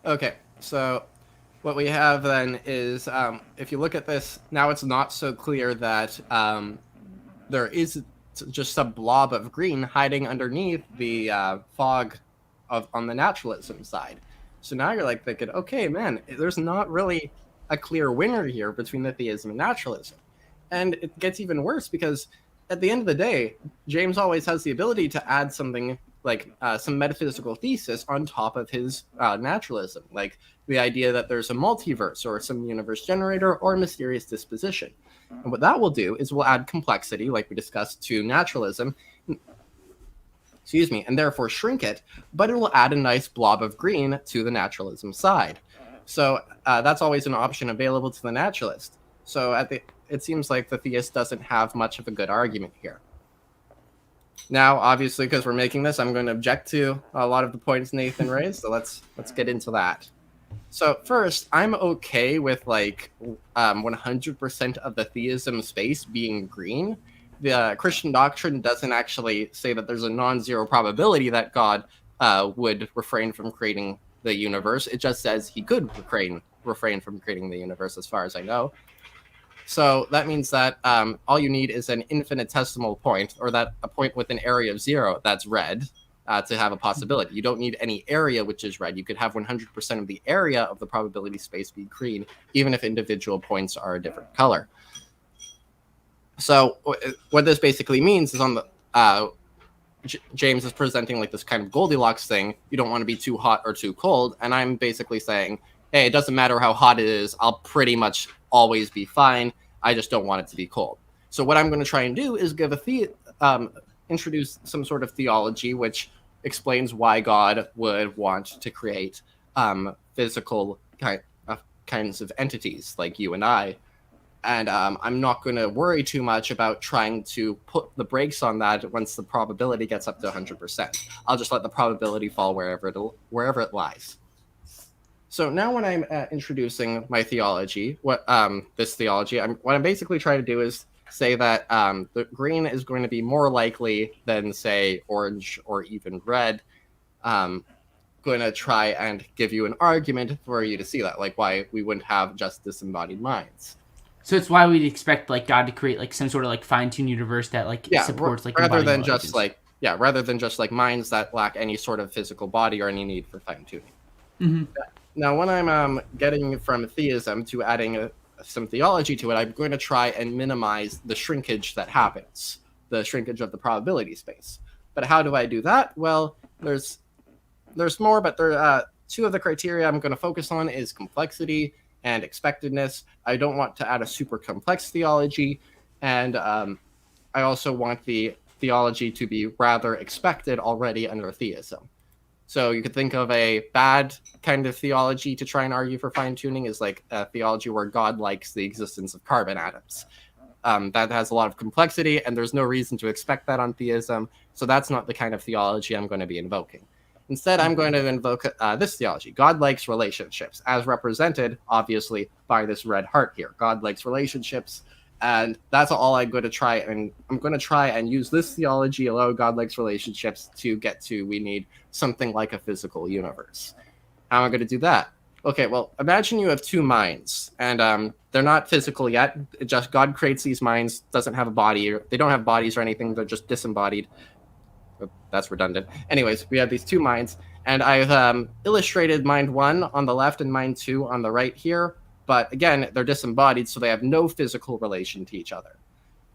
Okay, so what we have then is, if you look at this, now it's not so clear that there is just a blob of green hiding underneath the fog on the naturalism side. So now you're like thinking, okay, man, there's not really a clear winner here between the theism and naturalism. And it gets even worse because at the end of the day, James always has the ability to add something like some metaphysical thesis on top of his naturalism, like the idea that there's a multiverse or some universe generator or mysterious disposition. And what that will do is we'll add complexity, like we discussed, to naturalism, and therefore shrink it, but it will add a nice blob of green to the naturalism side. So that's always an option available to the naturalist. So it seems like the theist doesn't have much of a good argument here. Now, obviously, because we're making this, I'm going to object to a lot of the points Nathan raised, so let's get into that. So first, I'm okay with 100% of the theism space being green. The Christian doctrine doesn't actually say that there's a non-zero probability that God would refrain from creating the universe. It just says he could refrain from creating the universe, as far as I know. So that means that all you need is an infinitesimal point, or that a point with an area of 0 that's red, to have a possibility. You don't need any area which is red. You could have 100% of the area of the probability space be green, even if individual points are a different color. So what this basically means is on the James is presenting like this kind of Goldilocks thing. You don't want to be too hot or too cold. And I'm basically saying, hey, it doesn't matter how hot it is. I'll pretty much always be fine. I just don't want it to be cold. So what I'm going to try and do is introduce some sort of theology which explains why God would want to create physical kinds of entities like you and I. And I'm not going to worry too much about trying to put the brakes on that once the probability gets up to 100%. I'll just let the probability fall wherever it lies. So now when I'm introducing my theology, what I'm basically trying to do is say that the green is going to be more likely than, say, orange or even red. Going to try and give you an argument for you to see that, like why we wouldn't have just disembodied minds. So it's why we'd expect like God to create like some sort of like fine-tuned universe that like supports like rather than just like minds that lack any sort of physical body or any need for fine-tuning. Mm-hmm. Now, when I'm getting from theism to adding some theology to it, I'm going to try and minimize the shrinkage that happens, the shrinkage of the probability space. But how do I do that? Well, there's more, but two of the criteria I'm going to focus on is complexity and expectedness. I don't want to add a super complex theology, and I also want the theology to be rather expected already under theism. So you could think of a bad kind of theology to try and argue for fine-tuning is like a theology where God likes the existence of carbon atoms. That has a lot of complexity, and there's no reason to expect that on theism, so that's not the kind of theology I'm going to be invoking. Instead, I'm going to invoke this theology. God likes relationships, as represented, obviously, by this red heart here. God likes relationships, and that's all I'm going to try. And I'm going to try and use this theology, although God likes relationships, to get to we need something like a physical universe. How am I going to do that? Okay, well, imagine you have two minds, and they're not physical yet. Just God creates these minds, doesn't have a body. They don't have bodies or anything. They're just disembodied. That's redundant. Anyways, we have these two minds, and I've illustrated mind 1 on the left and mind 2 on the right here. But again, they're disembodied, so they have no physical relation to each other.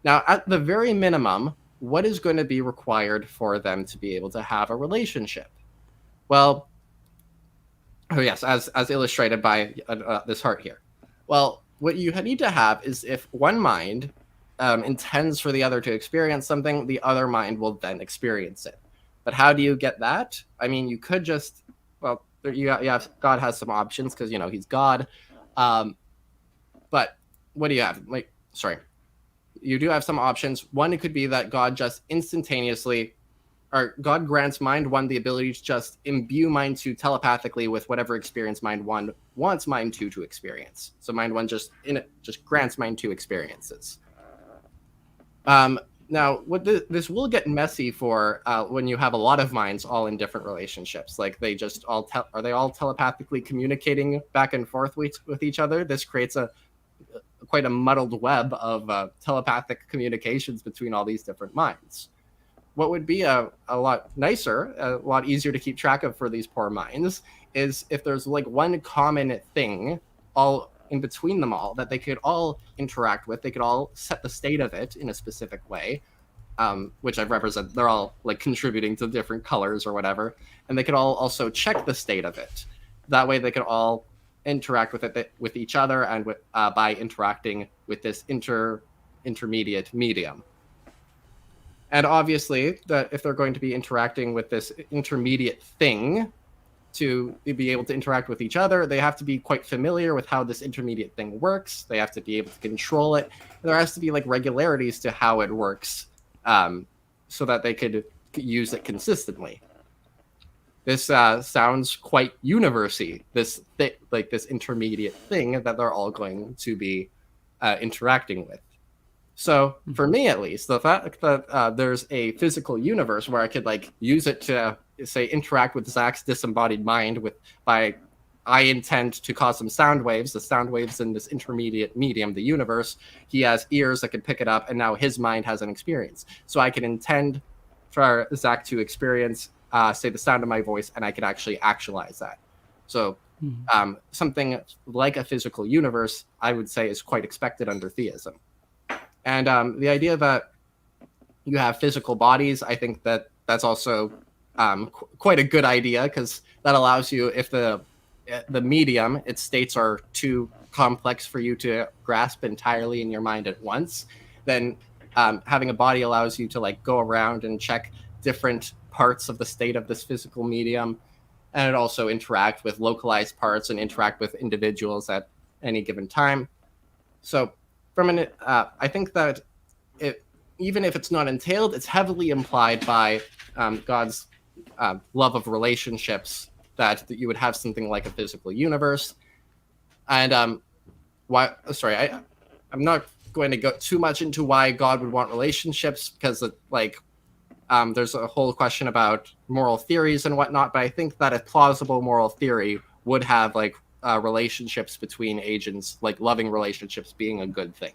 Now, at the very minimum, what is going to be required for them to be able to have a relationship? Well, yes, as illustrated by this heart here. Well, what you need to have is if one mind intends for the other to experience something, the other mind will then experience it. But how do you get that? I mean, you could just, well, God has some options because, he's God. But what do you have? You do have some options. One, it could be that God just instantaneously, or God grants mind 1 the ability to just imbue mind 2 telepathically with whatever experience mind 1 wants mind 2 to experience. So mind 1 just grants mind 2 experiences. Now, this will get messy for when you have a lot of minds all in different relationships. Like they just are they all telepathically communicating back and forth with each other? This creates a quite a muddled web of telepathic communications between all these different minds. What would be a lot nicer, a lot easier to keep track of for these poor minds, is if there's like one common thing all in between them all that they could all interact with. They could all set the state of it in a specific way, which I represent. They're all like contributing to different colors or whatever, and they could all also check the state of it. That way, they could all interact with it with each other and by interacting with this intermediate medium. And obviously, that if they're going to be interacting with this intermediate thing to be able to interact with each other, they have to be quite familiar with how this intermediate thing works. They have to be able to control it. There has to be like regularities to how it works, so that they could use it consistently. This sounds quite university. This intermediate thing that they're all going to be interacting with. So for me, at least, the fact that there's a physical universe where I could like use it to say interact with Zach's disembodied mind I intend to cause some sound waves. The sound waves in this intermediate medium, the universe. He has ears that can pick it up, and now his mind has an experience. So I can intend for Zach to experience, say, the sound of my voice, and I can actually actualize that. So something like a physical universe, I would say, is quite expected under theism. And the idea that you have physical bodies, I think that's also quite a good idea, because that allows you, if the medium, its states are too complex for you to grasp entirely in your mind at once, then having a body allows you to like go around and check different parts of the state of this physical medium, and it also interact with localized parts and interact with individuals at any given time. So I think that even if it's not entailed, it's heavily implied by God's love of relationships that you would have something like a physical universe. And I'm not going to go too much into why God would want relationships, because there's a whole question about moral theories and whatnot. But I think that a plausible moral theory would have relationships between agents, like loving relationships being a good thing.